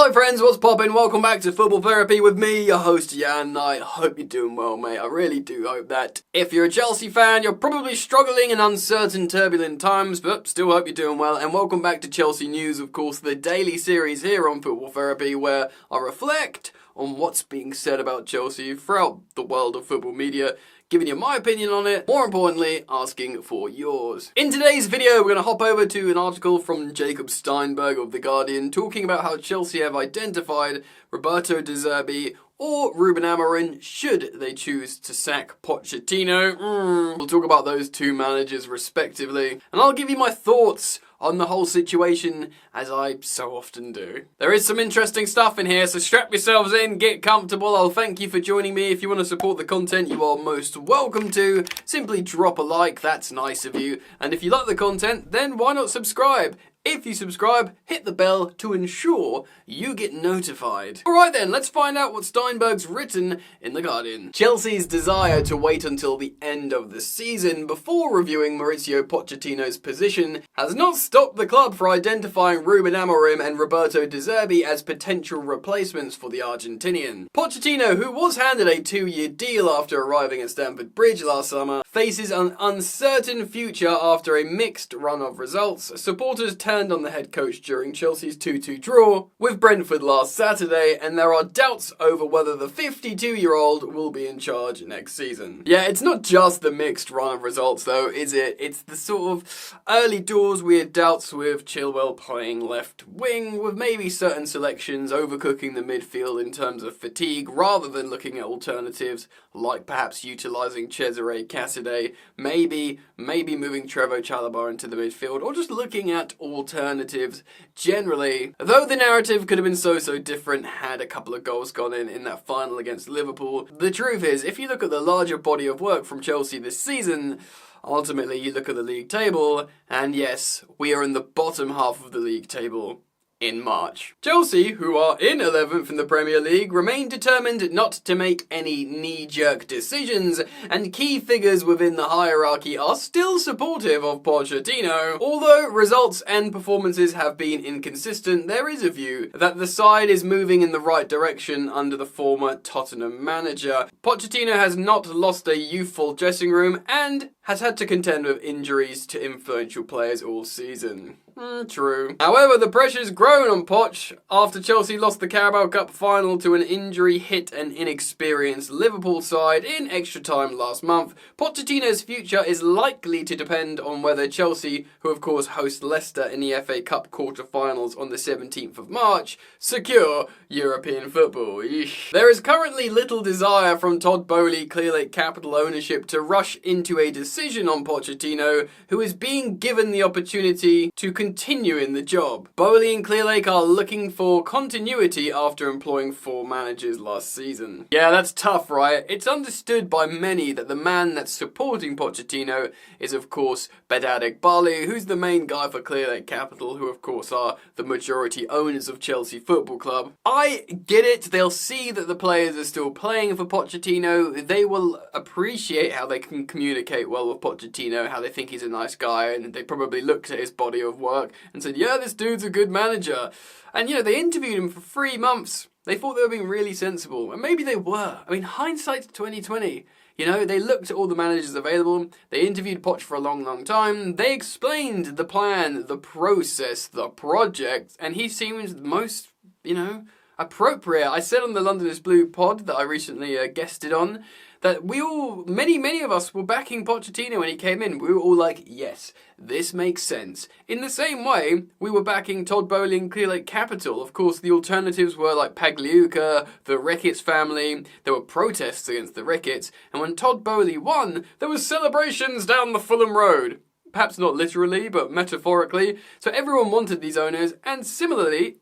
Hello friends, what's poppin'? Welcome back to Football Therapy with me, your host Jan. I hope you're doing well, mate. I really do hope that. If you're a Chelsea fan, you're probably struggling in uncertain, turbulent times, but still hope you're doing well. And welcome back to Chelsea News, of course, the daily series here on Football Therapy, where I reflect on what's being said about Chelsea throughout the world of football media, giving you my opinion on it, more importantly, asking for yours. In today's video, we're going to hop over to an article from Jacob Steinberg of The Guardian, talking about how Chelsea have identified Roberto De Zerbi or Ruben Amarin should they choose to sack Pochettino. We'll talk about those two managers respectively, and I'll give you my thoughts on the whole situation, as I so often do. There is some interesting stuff in here, so strap yourselves in, get comfortable. I'll thank you for joining me. If you want to support the content, you are most welcome to. Simply drop a like, that's nice of you. And if you like the content, then why not subscribe? If you subscribe, hit the bell to ensure you get notified. Alright then, let's find out what Steinberg's written in The Guardian. Chelsea's desire to wait until the end of the season before reviewing Mauricio Pochettino's position has not stopped the club for identifying Ruben Amarin and Roberto De Zerbi as potential replacements for the Argentinian. Pochettino, who was handed a 2-year deal after arriving at Stamford Bridge last summer, faces an uncertain future after a mixed run of results. Supporters turned on the head coach during Chelsea's 2-2 draw with Brentford last Saturday, and there are doubts over whether the 52-year-old will be in charge next season. Yeah, it's not just the mixed run of results though, is it? It's the sort of early doors weird doubts with Chilwell playing left wing, with maybe certain selections overcooking the midfield in terms of fatigue, rather than looking at alternatives like perhaps utilising Cesare Cassidy, maybe moving Trevoh Chalobah into the midfield, or just looking at alternatives generally. Though the narrative could have been so different had a couple of goals gone in that final against Liverpool, the truth is, if you look at the larger body of work from Chelsea this season, ultimately you look at the league table, and yes, we are in the bottom half of the league table in March. Chelsea, who are in 11th in the Premier League, remain determined not to make any knee-jerk decisions, and key figures within the hierarchy are still supportive of Pochettino. Although results and performances have been inconsistent, there is a view that the side is moving in the right direction under the former Tottenham manager. Pochettino has not lost a youthful dressing room and has had to contend with injuries to influential players all season. True. However, the pressure's grown on Poch after Chelsea lost the Carabao Cup final to an injury-hit and inexperienced Liverpool side in extra time last month. Pochettino's future is likely to depend on whether Chelsea, who of course host Leicester in the FA Cup quarter-finals on the 17th of March, secure European football. Eesh. There is currently little desire from Todd Boehly Clearlake Capital ownership to rush into a decision on Pochettino, who is being given the opportunity to continue in the job. Boehly and Clearlake are looking for continuity after employing 4 managers last season. Yeah, that's tough, right? It's understood by many that the man that's supporting Pochettino is, of course, Behdad Eghbali, who's the main guy for Clearlake Capital, who, of course, are the majority owners of Chelsea Football Club. I get it. They'll see that the players are still playing for Pochettino. They will appreciate how they can communicate well with Pochettino, how they think he's a nice guy, and they probably looked at his body of work and said, yeah, this dude's a good manager. And, they interviewed him for 3 months. They thought they were being really sensible, and maybe they were. I mean, hindsight's 2020. They looked at all the managers available, they interviewed Poch for a long time, they explained the plan, the process, the project, and he seems most, appropriate. I said on the London is Blue pod that I recently guested on, that we all, many of us were backing Pochettino when he came in. We were all like, yes, this makes sense. In the same way, we were backing Todd Boehly and Clearlake Capital. Of course, the alternatives were like Pagliuca, the Ricketts family. There were protests against the Ricketts. And when Todd Boehly won, there was celebrations down the Fulham Road. Perhaps not literally, but metaphorically. So everyone wanted these owners, and similarly,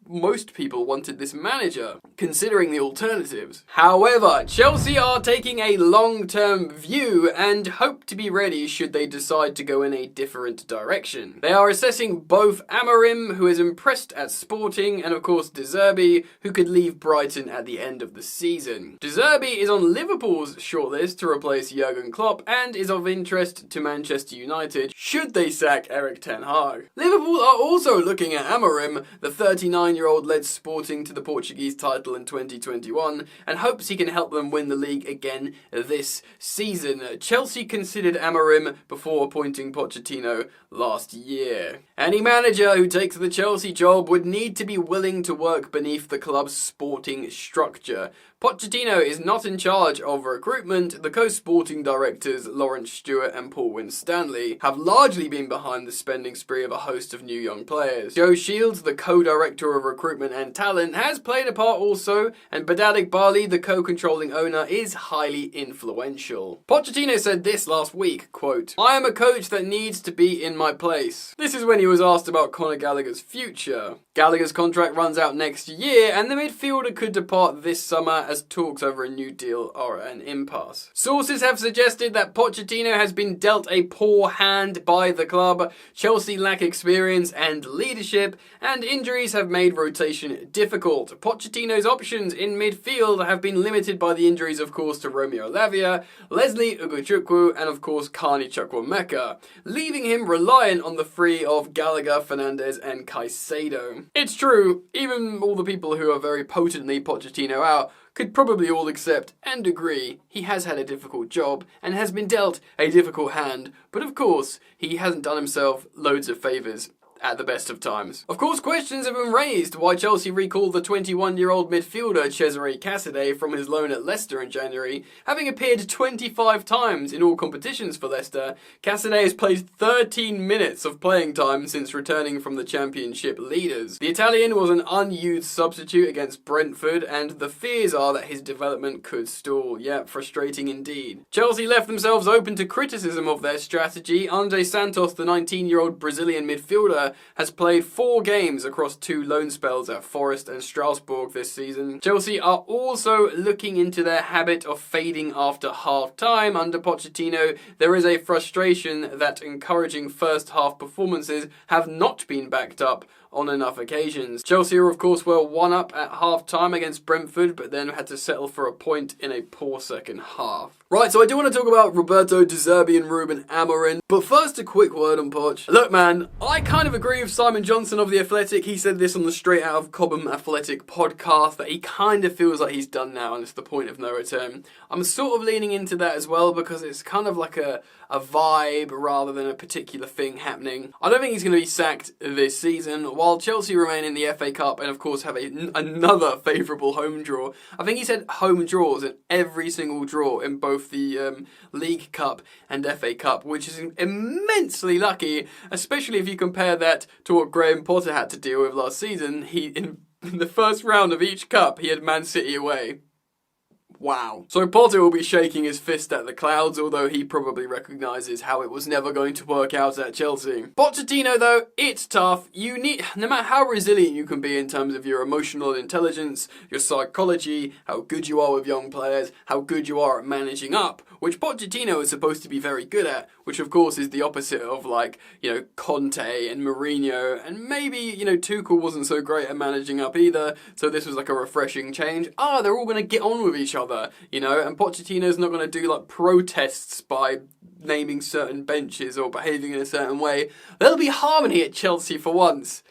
most people wanted this manager, considering the alternatives. However, Chelsea are taking a long-term view and hope to be ready should they decide to go in a different direction. They are assessing both Amarin, who is impressed at Sporting, and of course De Zerbi, who could leave Brighton at the end of the season. De Zerbi is on Liverpool's shortlist to replace Jurgen Klopp and is of interest to Manchester Manchester United should they sack Erik ten Hag. Liverpool are also looking at Amarin. The 39-year-old led Sporting to the Portuguese title in 2021 and hopes he can help them win the league again this season. Chelsea considered Amarin before appointing Pochettino last year. Any manager who takes the Chelsea job would need to be willing to work beneath the club's sporting structure. Pochettino is not in charge of recruitment. The co-sporting directors, Lawrence Stewart and Paul Winstanley, have largely been behind the spending spree of a host of new young players. Joe Shields, the co-director of recruitment and talent, has played a part also, and Badadik Bali, the co-controlling owner, is highly influential. Pochettino said this last week, quote, "I am a coach that needs to be in my place." This is when he was asked about Conor Gallagher's future. Gallagher's contract runs out next year, and the midfielder could depart this summer as talks over a new deal are an impasse. Sources have suggested that Pochettino has been dealt a poor hand by the club. Chelsea lack experience and leadership, and injuries have made rotation difficult. Pochettino's options in midfield have been limited by the injuries, of course, to Romeo Lavia, Leslie Ugochukwu, and of course Carney Chukwuemeka, leaving him reliant on the three of Gallagher, Fernandes, and Caicedo. It's true, even all the people who are very potently Pochettino out could probably all accept and agree he has had a difficult job and has been dealt a difficult hand, but of course he hasn't done himself loads of favours at the best of times. Of course, questions have been raised why Chelsea recalled the 21-year-old midfielder Cesare Casadei from his loan at Leicester in January. Having appeared 25 times in all competitions for Leicester, Casadei has played 13 minutes of playing time since returning from the Championship leaders. The Italian was an unused substitute against Brentford, and the fears are that his development could stall. Yeah, frustrating indeed. Chelsea left themselves open to criticism of their strategy. Andre Santos, the 19-year-old Brazilian midfielder, has played 4 games across 2 loan spells at Forest and Strasbourg this season. Chelsea are also looking into their habit of fading after half-time. Under Pochettino, there is a frustration that encouraging first-half performances have not been backed up on enough occasions. Chelsea are of course well one up at half-time against Brentford, but then had to settle for a point in a poor second half. Right, so I do want to talk about Roberto De Zerbi and Ruben Amarin, but first a quick word on Poch. Look man, I kind of agree with Simon Johnson of The Athletic. He said this on the Straight Out of Cobham Athletic podcast, that he kind of feels like he's done now and it's the point of no return. I'm sort of leaning into that as well because it's kind of like a vibe rather than a particular thing happening. I don't think he's going to be sacked this season, while Chelsea remain in the FA Cup and of course have another favourable home draw. I think he's had home draws in every single draw in both the League Cup and FA Cup, which is immensely lucky, especially if you compare that to what Graham Potter had to deal with last season. In the first round of each cup, he had Man City away. Wow. So Potter will be shaking his fist at the clouds, although he probably recognises how it was never going to work out at Chelsea. Pochettino though, it's tough. You need, no matter how resilient you can be in terms of your emotional intelligence, your psychology, how good you are with young players, how good you are at managing up, which Pochettino is supposed to be very good at, which of course is the opposite of Conte and Mourinho, and maybe, Tuchel wasn't so great at managing up either, so this was like a refreshing change. They're all going to get on with each other. And Pochettino's not going to do protests by naming certain benches or behaving in a certain way. There'll be harmony at Chelsea for once.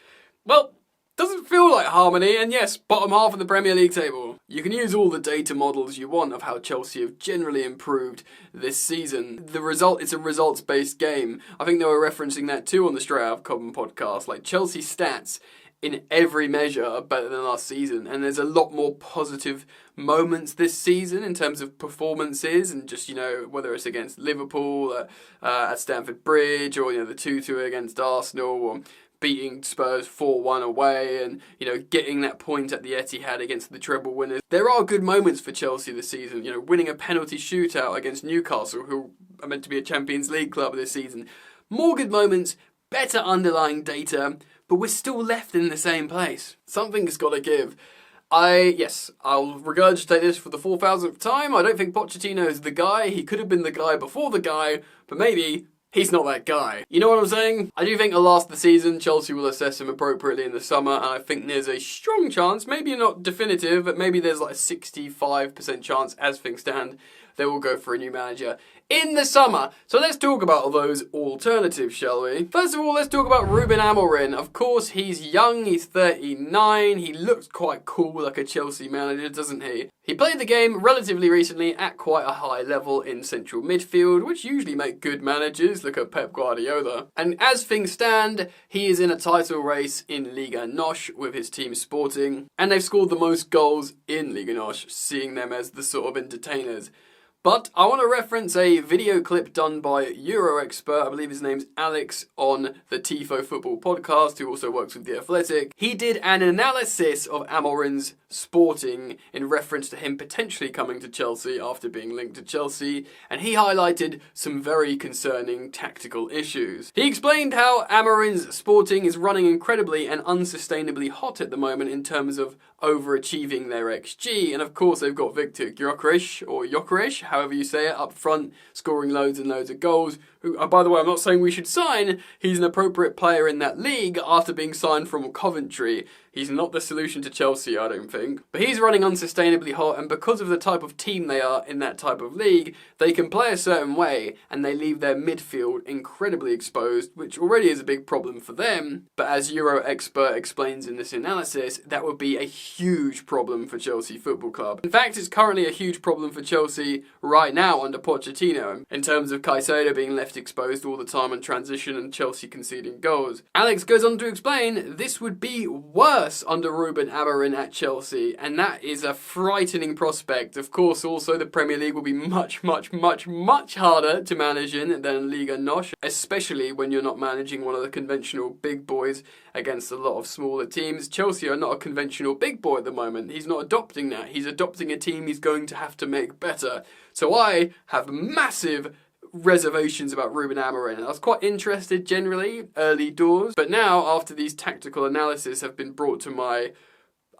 Well, doesn't feel like harmony, and yes, bottom half of the Premier League table. You can use all the data models you want of how Chelsea have generally improved this season. It's a results-based game. I think they were referencing that too on the Straight Out of Cobham podcast. Chelsea stats in every measure are better than last season, and there's a lot more positive moments this season in terms of performances, and just whether it's against Liverpool at Stamford Bridge, or the 2-2 against Arsenal, or beating Spurs 4-1 away, and getting that point at the Etihad against the treble winners. There are good moments for Chelsea this season. Winning a penalty shootout against Newcastle, who are meant to be a Champions League club this season. More good moments, better underlying data, but we're still left in the same place. Something's got to give. I'll regurgitate this for the 4,000th time. I don't think Pochettino is the guy. He could have been the guy before the guy, but maybe he's not that guy. You know what I'm saying? I do think at last the season, Chelsea will assess him appropriately in the summer, and I think there's a strong chance, maybe not definitive, but maybe there's a 65% chance as things stand, they will go for a new manager in the summer. So let's talk about those alternatives, shall we? First of all, let's talk about Ruben Amarin. Of course, he's young, he's 39, he looks quite cool like a Chelsea manager, doesn't he? He played the game relatively recently at quite a high level in central midfield, which usually make good managers. Look at Pep Guardiola. And as things stand, he is in a title race in Liga NOS with his team Sporting, and they've scored the most goals in Liga NOS, seeing them as the sort of entertainers. But I want to reference a video clip done by Euro expert, I believe his name's Alex, on the Tifo Football podcast, who also works with The Athletic. He did an analysis of Amarin's Sporting in reference to him potentially coming to Chelsea after being linked to Chelsea, and he highlighted some very concerning tactical issues. He explained how Amarin's Sporting is running incredibly and unsustainably hot at the moment in terms of overachieving their XG, and of course they've got Viktor Gyökeres, however you say it, up front, scoring loads and loads of goals, who, by the way, I'm not saying we should sign, he's an appropriate player in that league after being signed from Coventry. He's not the solution to Chelsea, I don't think. But he's running unsustainably hot, and because of the type of team they are in that type of league, they can play a certain way, and they leave their midfield incredibly exposed, which already is a big problem for them. But as Euro expert explains in this analysis, that would be a huge problem for Chelsea Football Club. In fact, it's currently a huge problem for Chelsea right now under Pochettino, in terms of Caicedo being left exposed all the time in transition and Chelsea conceding goals. Alex goes on to explain this would be worse under Ruben Amarin at Chelsea, and that is a frightening prospect. Of course, also the Premier League will be much harder to manage in than Liga NOS, especially when you're not managing one of the conventional big boys against a lot of smaller teams. Chelsea are not a conventional big boy at the moment. He's not adopting that. He's adopting a team he's going to have to make better. So I have massive reservations about Ruben Amarin. I was quite interested generally early doors, but now after these tactical analyses have been brought to my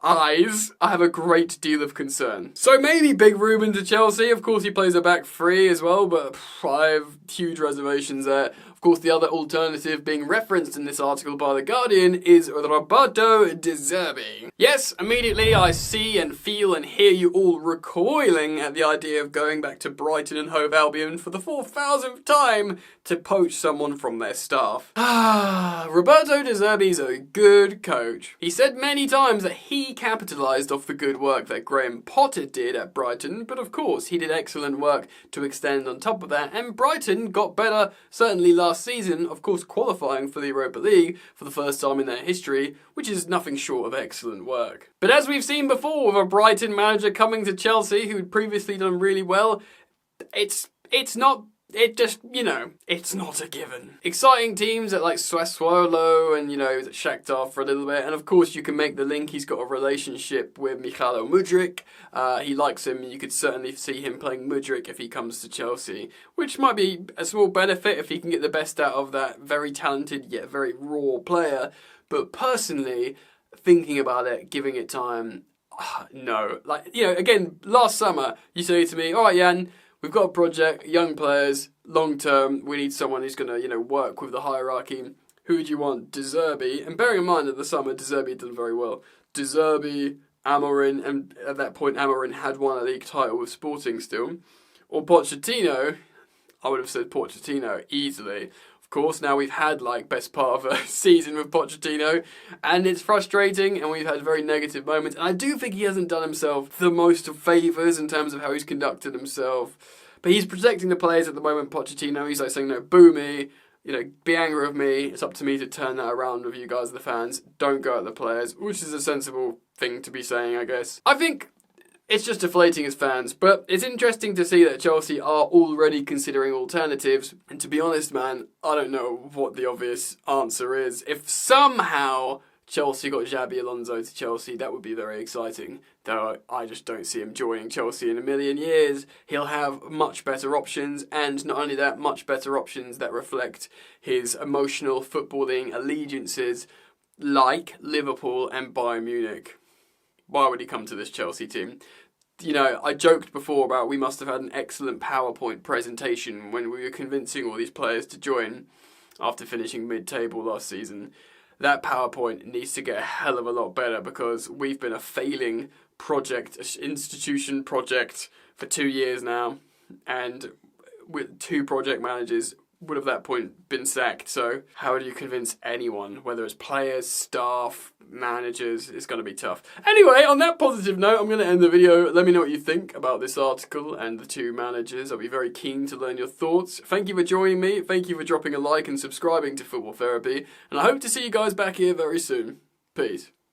eyes, I have a great deal of concern. So maybe big Ruben to Chelsea. Of course he plays a back three as well, but I have huge reservations there. Of course, the other alternative being referenced in this article by The Guardian is Roberto De Zerbi. Yes, immediately I see and feel and hear you all recoiling at the idea of going back to Brighton and Hove Albion for the 4,000th time to poach someone from their staff. Roberto De Zerbi's a good coach. He said many times that he capitalised off the good work that Graham Potter did at Brighton, but of course he did excellent work to extend on top of that, and Brighton got better, certainly last season, of course qualifying for the Europa League for the first time in their history, which is nothing short of excellent work. But as we've seen before with a Brighton manager coming to Chelsea who'd previously done really well, it's not a given. Exciting teams at like Sassuolo and, Shakhtar for a little bit. And of course you can make the link. He's got a relationship with Mykhailo Mudryk. He likes him. You could certainly see him playing Mudryk if he comes to Chelsea, which might be a small benefit if he can get the best out of that very talented yet very raw player. But personally, thinking about it, giving it time, no. Again, last summer you say to me, all right, Jan, we've got a project, young players, long term, we need someone who's going to, work with the hierarchy. Who do you want? De Zerbi. And bearing in mind that the summer, De Zerbi had done very well. De Zerbi, Amarin, and at that point Amarin had won a league title with Sporting still. Or Pochettino, I would have said Pochettino easily. Of course, now we've had best part of a season with Pochettino, and it's frustrating, and we've had very negative moments. And I do think he hasn't done himself the most of favours in terms of how he's conducted himself. But he's protecting the players at the moment, Pochettino. He's saying, no, boo me, be angry with me. It's up to me to turn that around with you guys, the fans. Don't go at the players, which is a sensible thing to be saying, I guess. I think it's just deflating as fans, but it's interesting to see that Chelsea are already considering alternatives, and to be honest, man, I don't know what the obvious answer is. If somehow Chelsea got Xabi Alonso to Chelsea, that would be very exciting, though I just don't see him joining Chelsea in a million years. He'll have much better options, and not only that, much better options that reflect his emotional footballing allegiances, like Liverpool and Bayern Munich. Why would he come to this Chelsea team? I joked before about we must have had an excellent PowerPoint presentation when we were convincing all these players to join after finishing mid-table last season. That PowerPoint needs to get a hell of a lot better because we've been a failing project, institution project for 2 years now, and with 2 project managers would have at that point been sacked. So how do you convince anyone, whether it's players, staff, managers? It's going to be tough. Anyway, on that positive note, I'm going to end the video. Let me know what you think about this article and the 2 managers. I'll be very keen to learn your thoughts. Thank you for joining me. Thank you for dropping a like and subscribing to Football Therapy. And I hope to see you guys back here very soon. Peace.